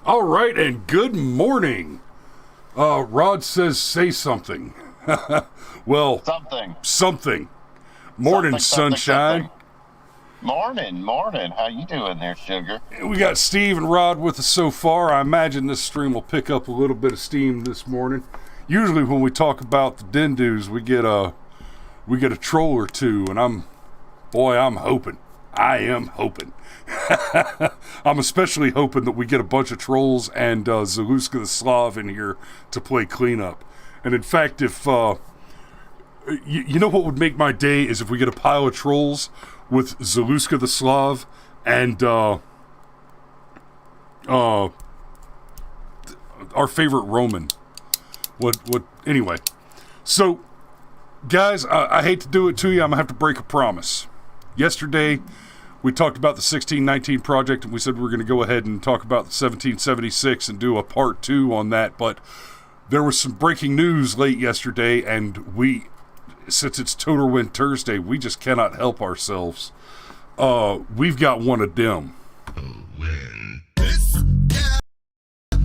All right, and good morning. Rod says say something. Well, something. Morning, sunshine. Morning. How you doing there, sugar? We got Steve and Rod with us so far. I imagine this stream will pick up a little bit of steam this morning. Usually when we talk about the Dindus, we get a troll or two, and I'm hoping. I am hoping. I'm especially hoping that we get a bunch of trolls and Zaluska the Slav in here to play cleanup. And in fact, if you know what would make my day is if we get a pile of trolls with Zaluska the Slav and our favorite Roman. Anyway. So, guys, I hate to do it to you. I'm going to have to break a promise. Yesterday, we talked about the 1619 project, and we said we were going to go ahead and talk about the 1776 and do a part 2 on that, but there was some breaking news late yesterday, and since it's Total Win Thursday, we just cannot help ourselves. We've got one of them. When this guy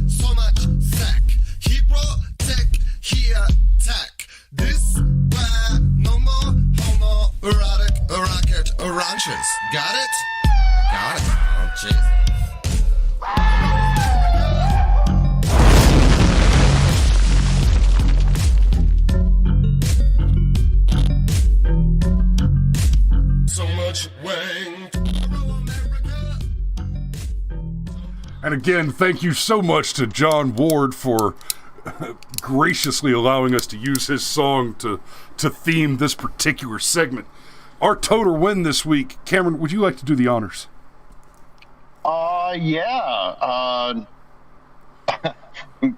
so much sack, he protect, he attack. This why no more homo erotic rocket ranches. Got it? Got it. Oh, jeez. So much wang. And again, thank you so much to John Ward for graciously allowing us to use his song to theme this particular segment. Our total win this week, Cameron, would you like to do the honors? Yeah.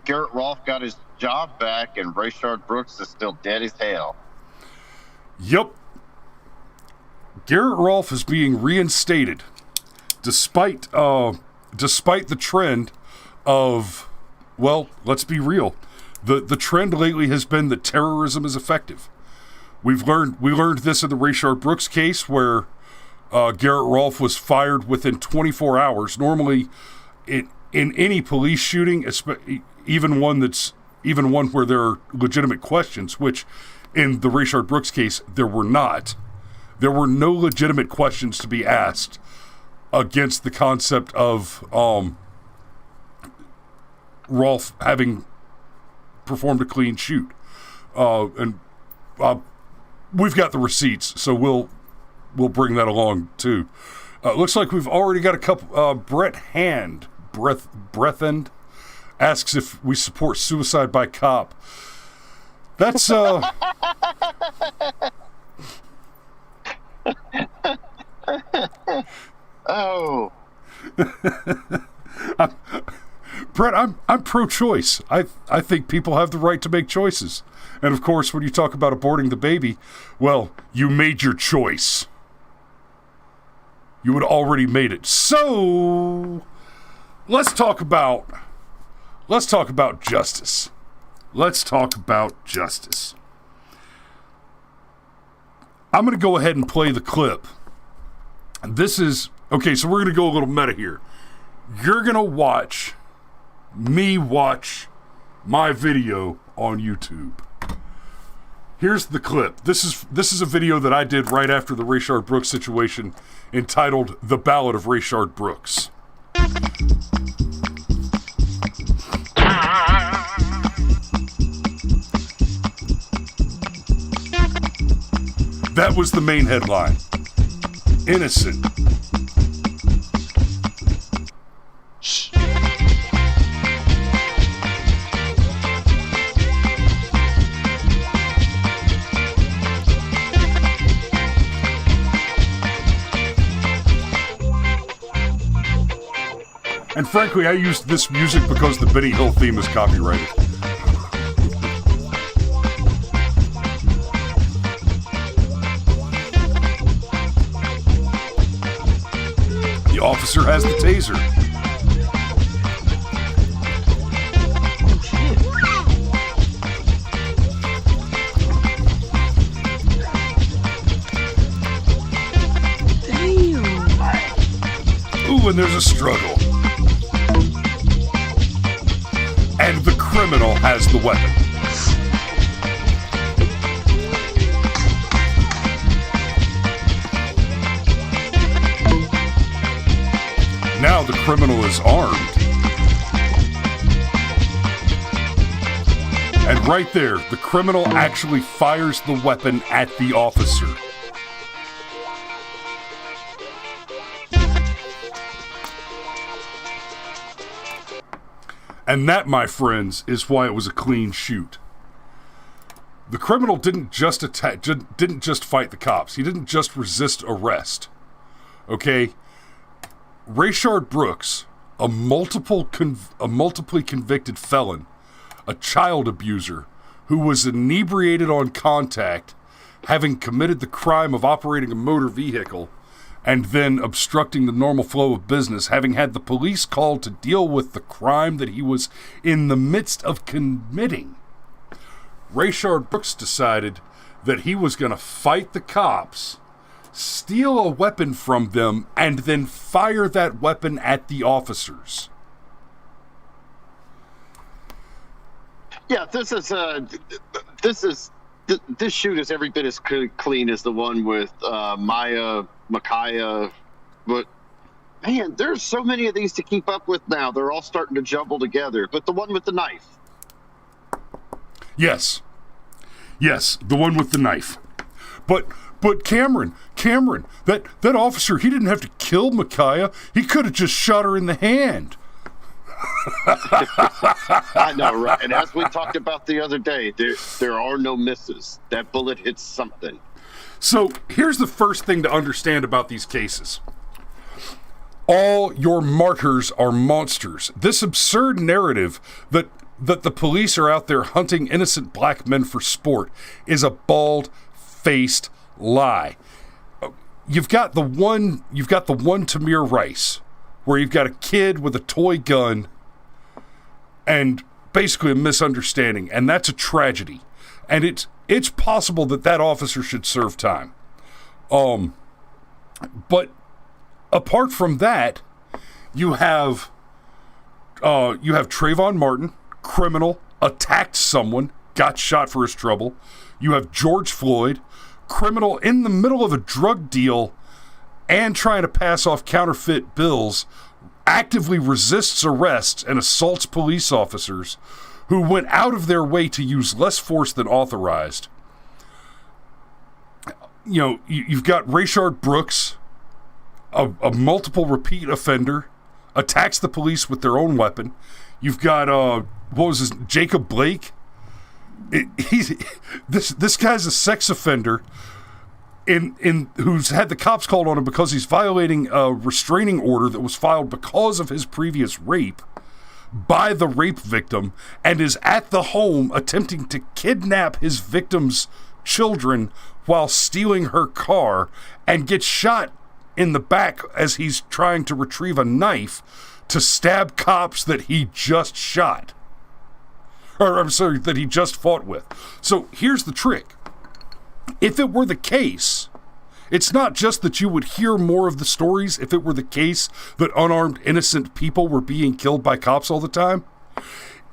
Garrett Rolfe got his job back, and Rayshard Brooks is still dead as hell. Yep. Garrett Rolfe is being reinstated, despite the trend of, well, let's be real. The trend lately has been that terrorism is effective. We learned this in the Rayshard Brooks case, where Garrett Rolfe was fired within 24 hours. Normally, in any police shooting, even one where there are legitimate questions, which in the Rayshard Brooks case there were not. There were no legitimate questions to be asked against the concept of Rolfe having performed a clean shoot, and we've got the receipts, so we'll bring that along too. Looks like we've already got a couple. Brett Breathend asks if we support suicide by cop. That's Oh. Brett, I'm pro-choice. I think people have the right to make choices. And of course, when you talk about aborting the baby, well, you made your choice. You had already made it. So, let's talk about justice. Let's talk about justice. I'm going to go ahead and play the clip. This is, okay, so we're going to go a little meta here. You're going to watch me watch my video on YouTube. Here's the clip. This is a video that I did right after the Rayshard Brooks situation, entitled "The Ballad of Rayshard Brooks." That was the main headline. Innocent. And frankly, I used this music because the Benny Hill theme is copyrighted. The officer has the taser. Damn. Ooh, and there's a struggle. criminal has the weapon. Now the criminal is armed. And right there, the criminal actually fires the weapon at the officer. And that, my friends, is why it was a clean shoot. The criminal didn't just fight the cops. He didn't just resist arrest. Okay? Rayshard Brooks, a multiply convicted felon, a child abuser who was inebriated on contact, having committed the crime of operating a motor vehicle and then obstructing the normal flow of business, having had the police called to deal with the crime that he was in the midst of committing. Rayshard Brooks decided that he was going to fight the cops, steal a weapon from them, and then fire that weapon at the officers. Yeah, this shoot is every bit as clean as the one with Micaiah, but man, there's so many of these to keep up with now. They're all starting to jumble together. But the one with the knife. Yes, the one with the knife. But Cameron, that officer, he didn't have to kill Micaiah. He could have just shot her in the hand. I know, right? And as we talked about the other day, there are no misses. That bullet hits something. So here's the first thing to understand about these cases. All your martyrs are monsters. This absurd narrative that the police are out there hunting innocent black men for sport is a bald-faced lie. You've got the one Tamir Rice, where you've got a kid with a toy gun and basically a misunderstanding, and that's a tragedy. And it's possible that officer should serve time. But apart from that, you have Trayvon Martin, criminal, attacked someone, got shot for his trouble. You have George Floyd, criminal in the middle of a drug deal and trying to pass off counterfeit bills, actively resists arrests and assaults police officers who went out of their way to use less force than authorized. You know, you've got Rayshard Brooks, a multiple repeat offender, attacks the police with their own weapon. You've got, Jacob Blake. This guy's a sex offender who's had the cops called on him because he's violating a restraining order that was filed because of his previous rape by the rape victim, and is at the home attempting to kidnap his victim's children while stealing her car, and gets shot in the back as he's trying to retrieve a knife to stab cops that he just shot. That he just fought with. So here's the trick. If it were the case, it's not just that you would hear more of the stories if it were the case that unarmed innocent people were being killed by cops all the time.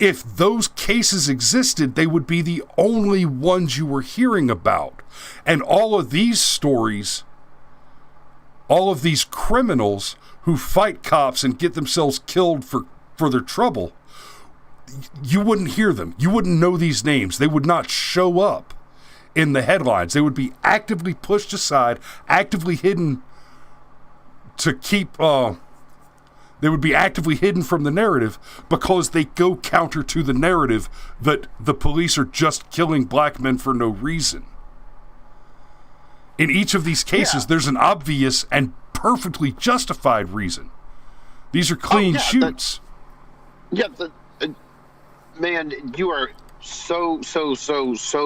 If those cases existed, they would be the only ones you were hearing about. And all of these stories, all of these criminals who fight cops and get themselves killed for their trouble, you wouldn't hear them. You wouldn't know these names. They would not show up in the headlines. They would be actively pushed aside, actively hidden to keep, they would be actively hidden from the narrative because they go counter to the narrative that the police are just killing black men for no reason. In each of these cases, there's an obvious and perfectly justified reason. These are clean shoots. Man, you are so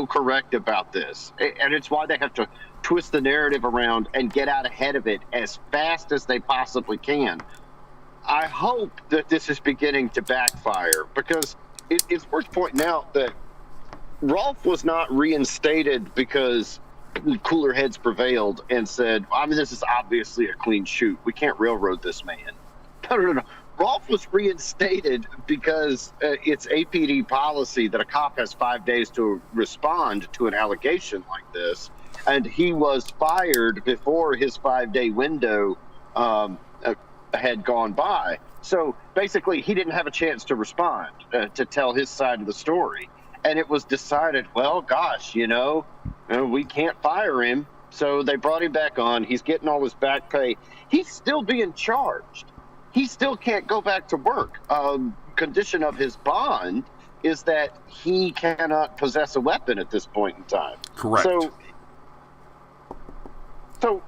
correct about this. And it's why they have to twist the narrative around and get out ahead of it as fast as they possibly can. I hope that this is beginning to backfire, because it's worth pointing out that Rolfe was not reinstated because cooler heads prevailed and said, I mean, this is obviously a clean shoot. We can't railroad this man. No. Rolfe was reinstated because it's APD policy that a cop has 5 days to respond to an allegation like this, and he was fired before his 5-day window had gone by. So basically, he didn't have a chance to respond, to tell his side of the story. And it was decided, well, gosh, we can't fire him. So they brought him back on. He's getting all his back pay. He's still being charged. He still can't go back to work. Condition of his bond is that he cannot possess a weapon at this point in time. Correct. So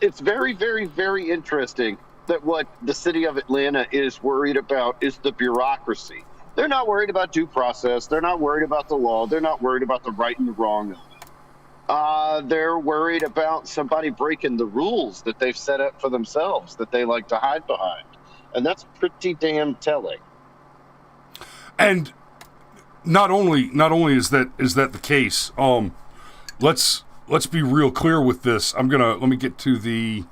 it's very, very, very interesting that what the city of Atlanta is worried about is the bureaucracy. They're not worried about due process. They're not worried about the law. They're not worried about the right and the wrong of it. They're worried about somebody breaking the rules that they've set up for themselves that they like to hide behind. And that's pretty damn telling. And not only is that the case, let's be real clear with this. Let me get to the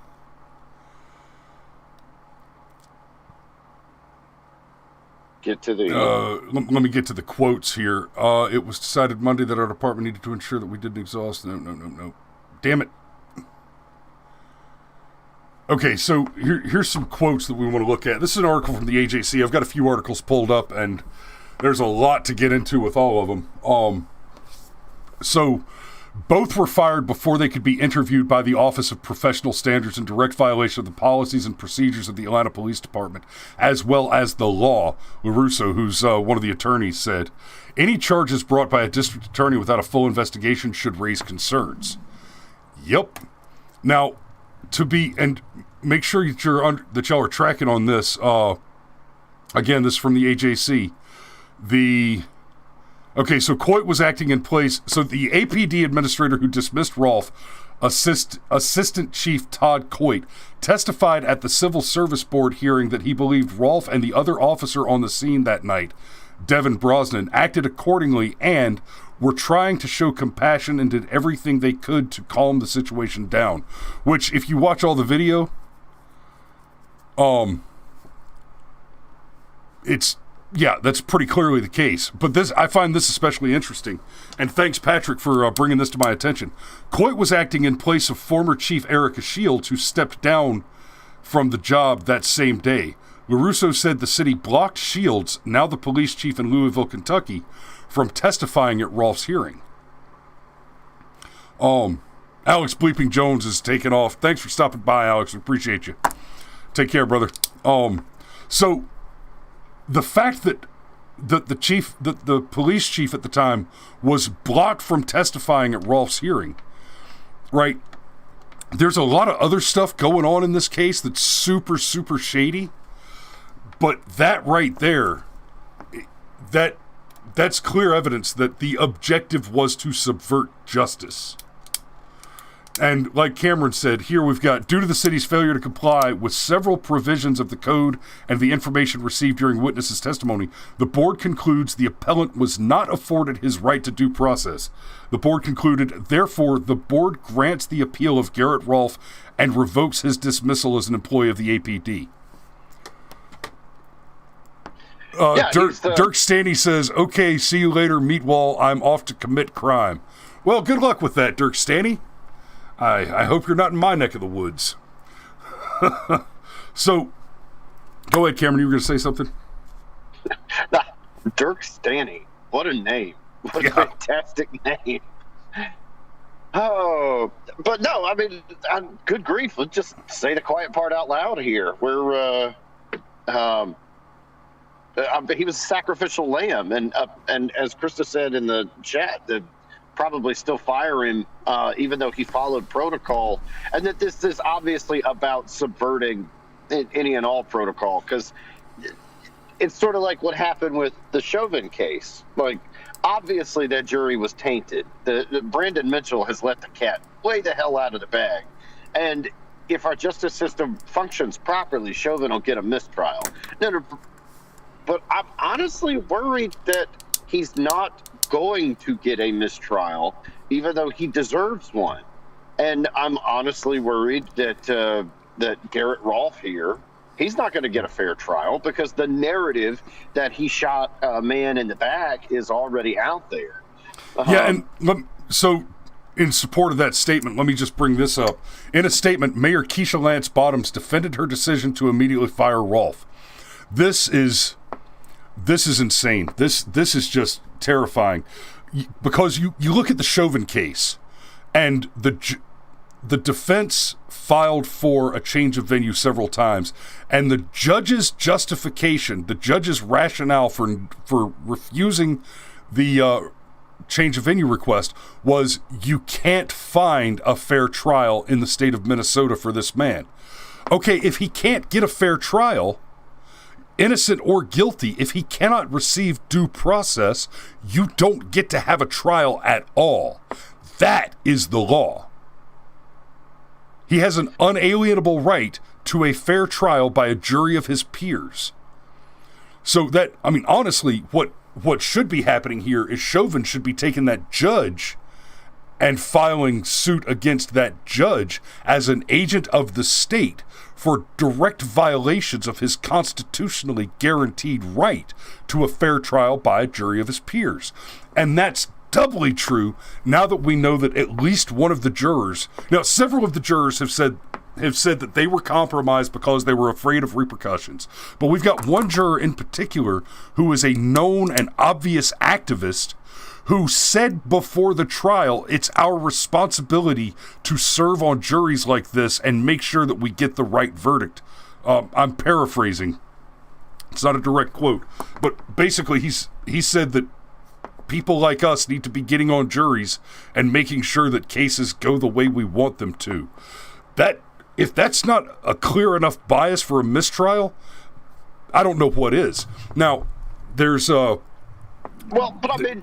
let me get to the quotes here. It was decided Monday that our department needed to ensure that we didn't exhaust. No. Damn it. Okay, so here's some quotes that we want to look at. This is an article from the AJC. I've got a few articles pulled up, and there's a lot to get into with all of them. So both were fired before they could be interviewed by the Office of Professional Standards in direct violation of the policies and procedures of the Atlanta Police Department, as well as the law. LaRusso, who's one of the attorneys, said, any charges brought by a district attorney without a full investigation should raise concerns. Yep. Now, and make sure that y'all are tracking on this. Again, this is from the AJC. Okay, so Coit was acting in place. So the APD administrator who dismissed Rolfe, Assistant Chief Todd Coit, testified at the Civil Service Board hearing that he believed Rolfe and the other officer on the scene that night, Devin Brosnan, acted accordingly and were trying to show compassion and did everything they could to calm the situation down. Which, if you watch all the video, that's pretty clearly the case. But I find this especially interesting. And thanks, Patrick, for bringing this to my attention. Coit was acting in place of former Chief Erica Shields, who stepped down from the job that same day. LaRusso said the city blocked Shields, now the police chief in Louisville, Kentucky, from testifying at Rolfe's hearing. Alex Bleeping Jones is taking off. Thanks for stopping by, Alex. We appreciate you. Take care, brother. So the fact that the police chief at the time was blocked from testifying at Rolfe's hearing, right? There's a lot of other stuff going on in this case that's super, super shady. But that right there, that's clear evidence that the objective was to subvert justice. And like Cameron said, here we've got, due to the city's failure to comply with several provisions of the code and the information received during witnesses' testimony, the board concludes the appellant was not afforded his right to due process. The board concluded, therefore, the board grants the appeal of Garrett Rolfe and revokes his dismissal as an employee of the APD. Dirk Stanley says, okay, see you later, Meatwall. I'm off to commit crime. Well, good luck with that, Dirk Stanley. I hope you're not in my neck of the woods. So, go ahead, Cameron. You were going to say something? Dirk Stanley. What a name. What a fantastic name. Oh, but no, I mean, good grief. Let's just say the quiet part out loud here. He was a sacrificial lamb, and as Krista said in the chat, they'd probably still fire him, even though he followed protocol, and that this is obviously about subverting any and all protocol, because it's sort of like what happened with the Chauvin case. Like, obviously that jury was tainted. The Brandon Mitchell has let the cat way the hell out of the bag, and if our justice system functions properly, Chauvin will get a mistrial. But I'm honestly worried that he's not going to get a mistrial, even though he deserves one. And I'm honestly worried that Garrett Rolfe here He's not going to get a fair trial because the narrative that he shot a man in the back is already out there. Yeah, and so in support of that statement, let me just bring this up. In a statement, Mayor Keisha Lance Bottoms defended her decision to immediately fire Rolfe. This is insane. This is just terrifying, because you look at the Chauvin case, and the defense filed for a change of venue several times, and the judge's justification, the judge's rationale for refusing the change of venue request was, you can't find a fair trial in the state of Minnesota for this man. Okay, if he can't get a fair trial, innocent or guilty, if he cannot receive due process, you don't get to have a trial at all. That is the law. He has an unalienable right to a fair trial by a jury of his peers. So that, I mean, honestly, what should be happening here is Chauvin should be taking that judge and filing suit against that judge as an agent of the state for direct violations of his constitutionally guaranteed right to a fair trial by a jury of his peers. And that's doubly true now that we know that at least one of the jurors, now several of the jurors have said that they were compromised because they were afraid of repercussions. But we've got one juror in particular who is a known and obvious activist who said before the trial, it's our responsibility to serve on juries like this and make sure that we get the right verdict. I'm paraphrasing. It's not a direct quote. But basically, he said that people like us need to be getting on juries and making sure that cases go the way we want them to. If that's not a clear enough bias for a mistrial, I don't know what is. Now, there's well, but I mean,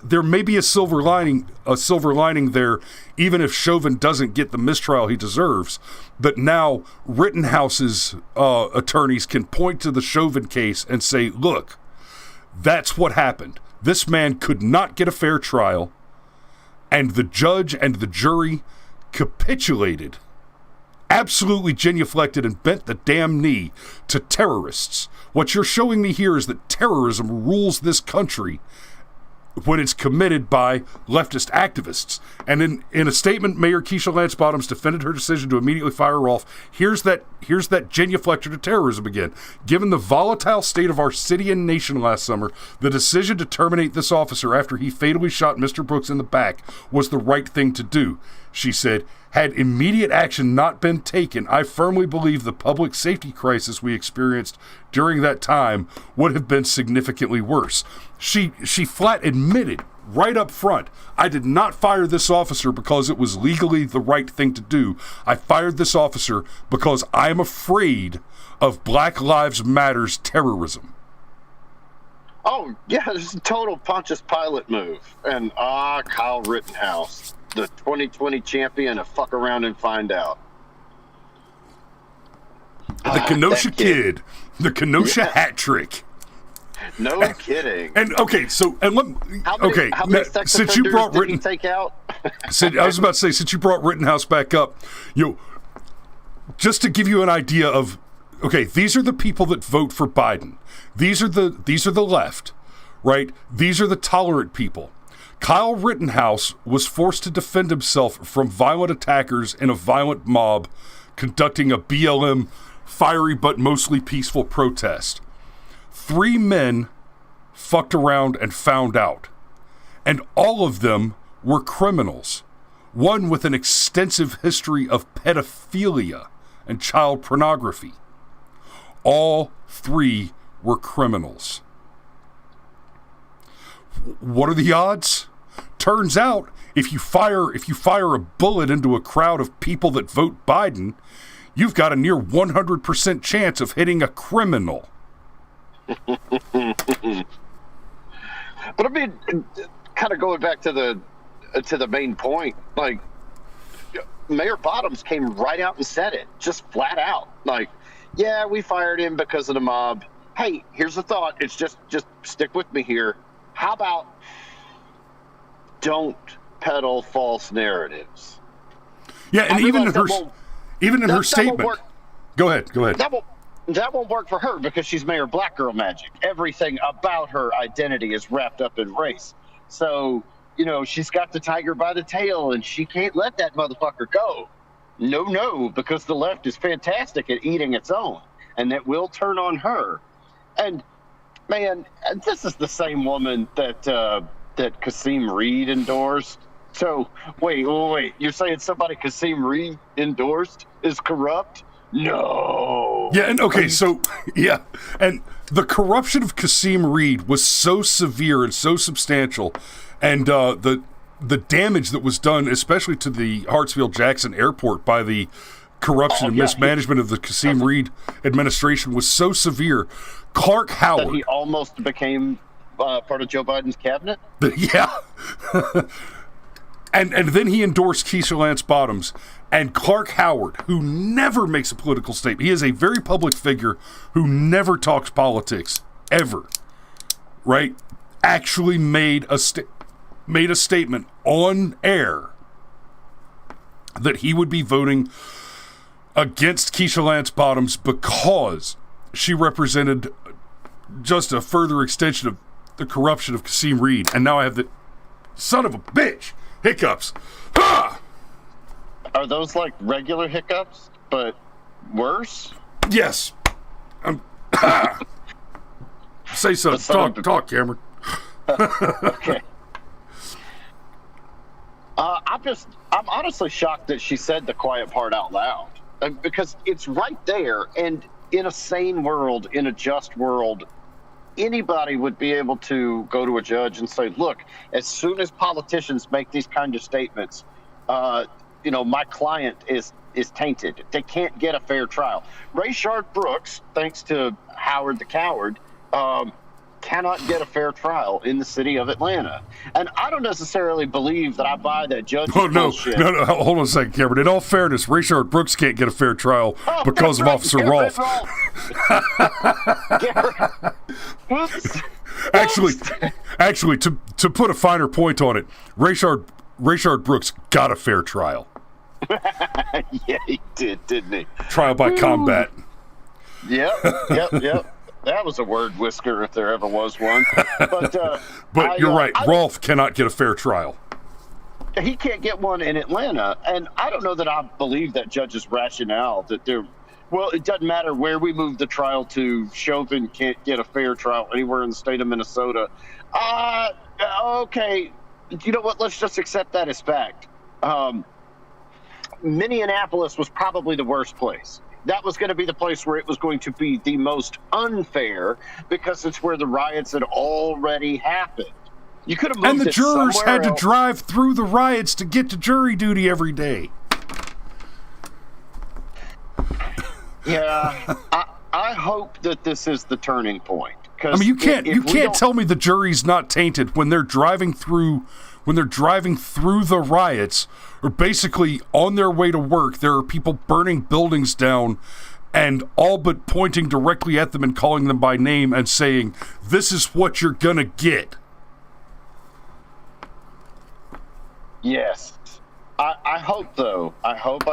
there may be a silver lining there, even if Chauvin doesn't get the mistrial he deserves. But now Rittenhouse's attorneys can point to the Chauvin case and say, look, that's what happened. This man could not get a fair trial, and the judge and the jury capitulated, absolutely genuflected, and bent the damn knee to terrorists. What you're showing me here is that terrorism rules this country when it's committed by leftist activists. And in a statement, Mayor Keisha Lance Bottoms defended her decision to immediately fire Rolfe. Here's that genuflector to terrorism again. Given the volatile state of our city and nation last summer, the decision to terminate this officer after he fatally shot Mr. Brooks in the back was the right thing to do, she said. Had immediate action not been taken, I firmly believe the public safety crisis we experienced during that time would have been significantly worse. She flat admitted right up front, I did not fire this officer because it was legally the right thing to do. I fired this officer because I am afraid of Black Lives Matter's terrorism. Oh, yeah, this is a total Pontius Pilate move. And, Kyle Rittenhouse, the 2020 champion, of fuck around and find out. The Kenosha Kid. The Kenosha hat trick. No kidding. And okay, so how many sex since you brought did he take out? I was about to say, since you brought Rittenhouse back up, just to give you an idea of, okay, these are the people that vote for Biden. These are the left, right? These are the tolerant people. Kyle Rittenhouse was forced to defend himself from violent attackers in a violent mob conducting a BLM fiery but mostly peaceful protest. 3 men fucked around and found out, and all of them were criminals. One with an extensive history of pedophilia and child pornography. All 3 were criminals. What are the odds? Turns out, if you fire a bullet into a crowd of people that vote Biden, you've got a near 100% chance of hitting a criminal. But I mean, kind of going back to the main point, like, Mayor Bottoms came right out and said it, just flat out. Like, yeah, we fired him because of the mob. Hey, here's the thought. It's just stick with me here. How about don't peddle false narratives? Yeah, and even in her statement. Go ahead. That won't work for her because she's Mayor Black Girl Magic. Everything about her identity is wrapped up in race. So, she's got the tiger by the tail, and she can't let that motherfucker go. No, because the left is fantastic at eating its own, and that will turn on her. And, man, this is the same woman that Kasim Reed endorsed. So, wait. You're saying somebody Kasim Reed endorsed is corrupt? No. Yeah, and okay, so, yeah, and the corruption of Kasim Reed was so severe and so substantial, and the damage that was done, especially to the Hartsfield-Jackson Airport by the corruption and mismanagement of the Kasim Reed administration was so severe. Clark Howard... That he almost became part of Joe Biden's cabinet? Yeah. And then he endorsed Keisha Lance Bottoms, and Clark Howard, who never makes a political statement. He is a very public figure who never talks politics, ever, right? Actually made a statement on air that he would be voting against Keisha Lance Bottoms because she represented just a further extension of the corruption of Kasim Reed. And now I have the son of a bitch hiccups. Ah! Are those like regular hiccups, but worse? Yes. Say something. Talk, Cameron. Okay. I'm honestly shocked that she said the quiet part out loud, because it's right there. And in a sane world, in a just world, anybody would be able to go to a judge and say, look, as soon as politicians make these kind of statements, my client is tainted. They can't get a fair trial. Rayshard Brooks, thanks to Howard the Coward, cannot get a fair trial in the city of Atlanta. And I don't necessarily believe that I buy that judge's bullshit. No, hold on a second, Cameron. In all fairness, Rayshard Brooks can't get a fair trial because of Officer Rolfe. Actually, to put a finer point on it, Rayshard Brooks got a fair trial. Yeah, he did, didn't he? Trial by combat. Yep. That was a word whisker if there ever was one. But you're right. Rolfe cannot get a fair trial. He can't get one in Atlanta. And I don't know that I believe that judge's rationale that it doesn't matter where we move the trial to. Chauvin can't get a fair trial anywhere in the state of Minnesota. Okay. You know what? Let's just accept that as fact. Minneapolis was probably the worst place. That was going to be the place where it was going to be the most unfair because it's where the riots had already happened. You could have moved it. And the jurors had to else. drive through the riots to get to jury duty every day. Yeah, I hope that this is the turning point. I mean, you can't tell me the jury's not tainted when they're driving through the riots, or basically on their way to work. There are people burning buildings down and all but pointing directly at them and calling them by name and saying, "This is what you're gonna get." Yes, I hope though. I hope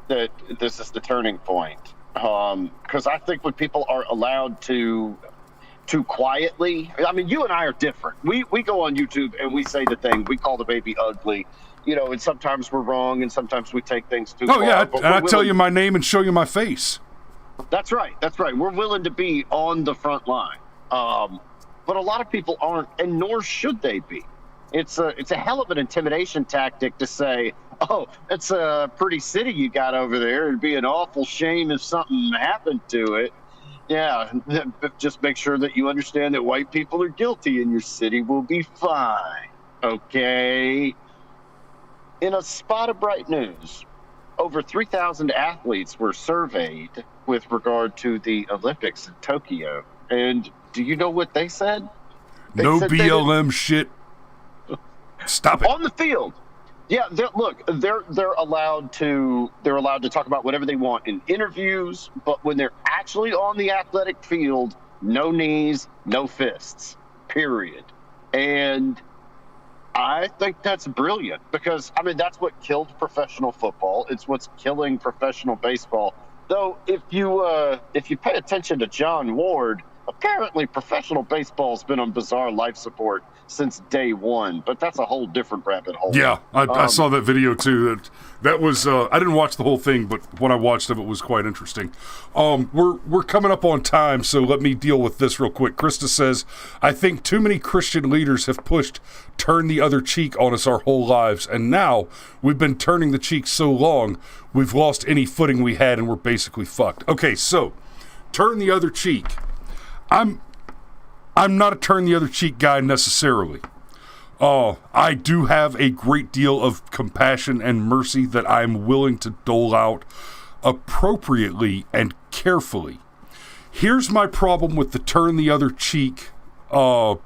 that this is the turning point. Because I think when people are allowed to quietly, I mean, you and I are different. We go on YouTube and we say the thing. We call the baby ugly, and sometimes we're wrong and sometimes we take things too far. Oh yeah, and I tell you my name and show you my face. That's right. We're willing to be on the front line. But a lot of people aren't, and nor should they be. It's a hell of an intimidation tactic to say, "Oh, it's a pretty city you got over there. It'd be an awful shame if something happened to it." Yeah, just make sure that you understand that white people are guilty and your city will be fine. Okay? In a spot of bright news, over 3,000 athletes were surveyed with regard to the Olympics in Tokyo. And do you know what they said? No BLM shit. Stop it. On the field. Yeah, they're allowed to talk about whatever they want in interviews, but when they're actually on the athletic field, no knees, no fists, period. And I think that's brilliant because, I mean, that's what killed professional football. It's what's killing professional baseball Though, if you pay attention to John Ward, apparently professional baseball's been on bizarre life support since day one. But that's a whole different rabbit hole. Yeah, I saw that video too. That was I didn't watch the whole thing, but what I watched of it was quite interesting. We're coming up on time, so let me deal with this real quick. Krista says, I think too many Christian leaders have pushed turn the other cheek on us our whole lives, and now we've been turning the cheek so long, we've lost any footing we had, and we're basically fucked. Okay, so turn the other cheek. I'm not a turn the other cheek guy necessarily. I do have a great deal of compassion and mercy that I'm willing to dole out appropriately and carefully. Here's my problem with the turn the other cheek, sermons,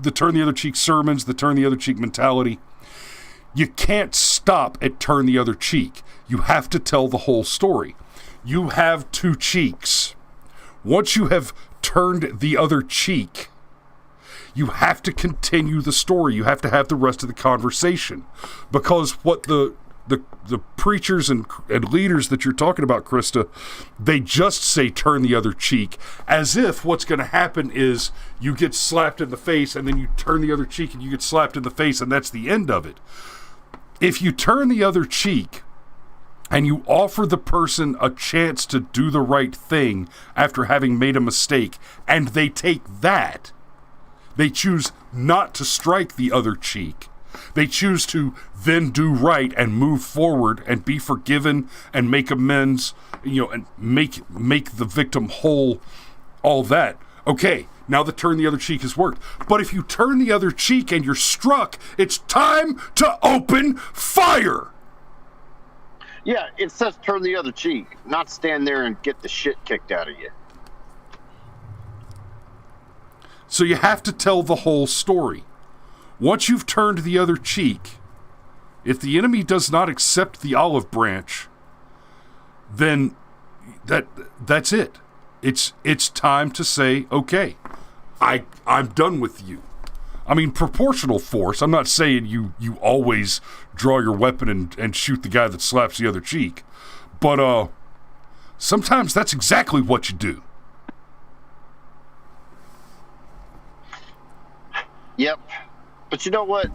the turn the other cheek mentality. You can't stop at turn the other cheek. You have to tell the whole story. You have two cheeks. Once you have turned the other cheek, you have to continue the story. You have to have the rest of the conversation. Because what the preachers and leaders that you're talking about, Krista, they just say turn the other cheek, as if what's going to happen is you get slapped in the face and then you turn the other cheek and you get slapped in the face and that's the end of it. If you turn the other cheek and you offer the person a chance to do the right thing after having made a mistake, and they take that, they choose not to strike the other cheek. They choose to then do right and move forward and be forgiven and make amends, and make the victim whole, all that. Okay, now the turn the other cheek has worked. But if you turn the other cheek and you're struck, it's time to open fire. Yeah, it says turn the other cheek, not stand there and get the shit kicked out of you. So you have to tell the whole story. Once you've turned the other cheek, if the enemy does not accept the olive branch, then that's it. It's time to say, okay, I'm done with you. I mean, proportional force. I'm not saying you always draw your weapon and shoot the guy that slaps the other cheek. But sometimes that's exactly what you do. Yep. But you know what?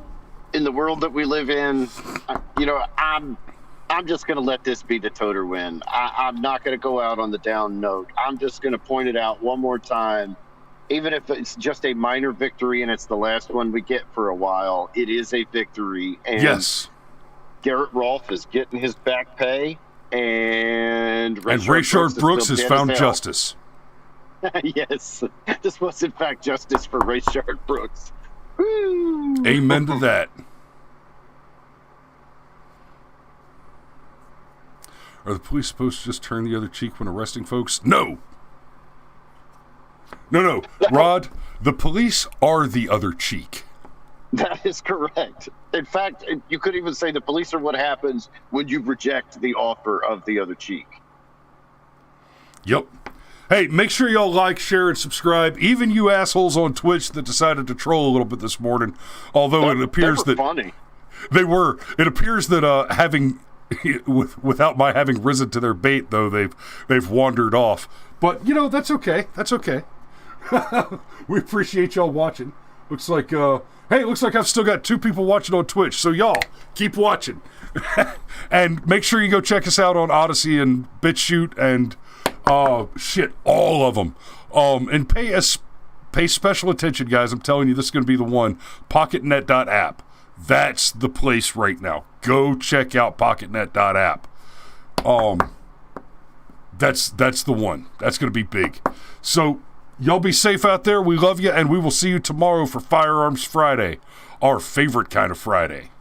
In the world that we live in, I'm just going to let this be the toter win. I'm not going to go out on the down note. I'm just going to point it out one more time. Even if it's just a minor victory and it's the last one we get for a while, it is a victory. And yes. Garrett Rolfe is getting his back pay, and Rayshard Brooks has found justice. Yes. This was, in fact, justice for Rayshard Brooks. Woo! Amen to that. Are the police supposed to just turn the other cheek when arresting folks? No. No. Rod, the police are the other cheek. That is correct. In fact, you could even say the police are what happens when you reject the offer of the other cheek. Yep. Hey, make sure y'all like, share, and subscribe. Even you assholes on Twitch that decided to troll a little bit this morning. Although it appears that funny. They were. It appears that without my having risen to their bait, though, they've wandered off. But that's okay. That's okay. We appreciate y'all watching. Looks like I've still got 2 people watching on Twitch. So y'all keep watching, and make sure you go check us out on Odyssey and BitChute and all of them. And pay special attention, guys. I'm telling you, this is going to be the one. PocketNet.app. That's the place right now. Go check out PocketNet.app. That's the one. That's going to be big. So y'all be safe out there. We love you, and we will see you tomorrow for Firearms Friday, our favorite kind of Friday.